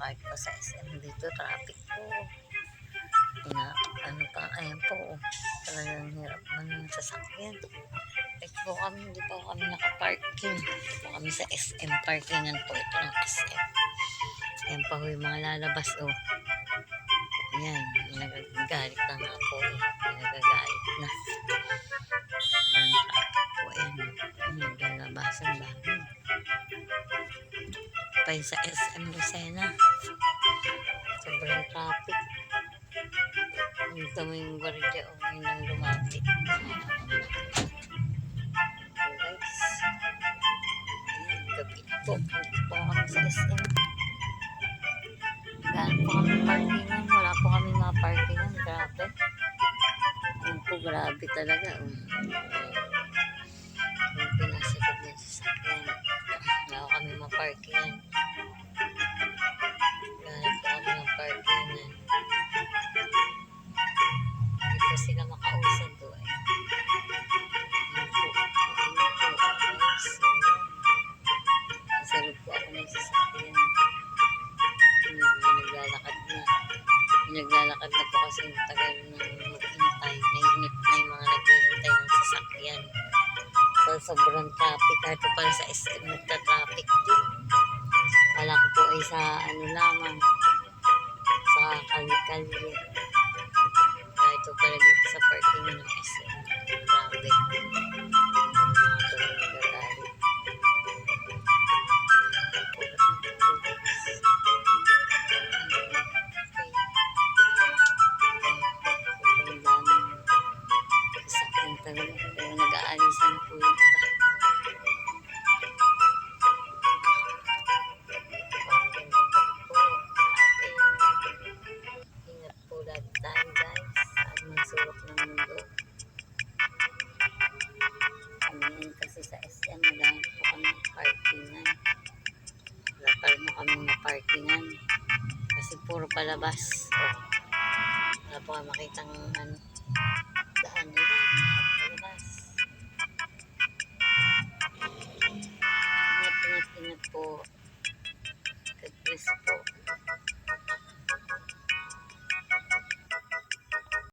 kahit pa sa SM dito, traffic po. Ano pa, ayan po, talagang hirap man ng sasakyan. Ito po kami, hindi po kami nakaparking. Ito po kami sa SM, parkingan po ito ng SM. Ayan pa ho yung mga lalabas, oh. Ayan, nagagalit na nga po, nagagalit na. Ang traffic po, ayan, naglalabasan ba? Pa yun sa SM Lucena. Sobrang traffic. Dito mo yung gwardiya o ngayon lang lumapit. Guys. Ayan, gabi na po. Dito po kami sa SM. Gaan po kami parkingan. Wala po kami mga parkingan. Grabe. Ayan po, grabe talaga. Yung pinasagod na sasakyan. Wala po kami mga parkingan. Gaan po kami ng parkingan. Hindi sila makausad doon. Nasalog po ako ng sasakyan. Naglalakad na. Naglalakad na po kasi tagal nang maghintay. Nainip na yung mga naghihintay ng sasakyan. So, sobrang traffic. Kahit po pala sa SM, nagta-traffic din. Wala ko po ay sa ano lamang. Sa kalye-kalye. Kahit po pala dito sa parking ng SM. Grabe. Pero nag-aalisan po yung iba. Ingat po lagi tayo guys sa anong sulok ng mundo. Ngayon kasi sa SM dahil po kami parkingan. Wala pa rin mo kami maparkingan kasi puro palabas. Wala po kami makitang ano, daan na yan.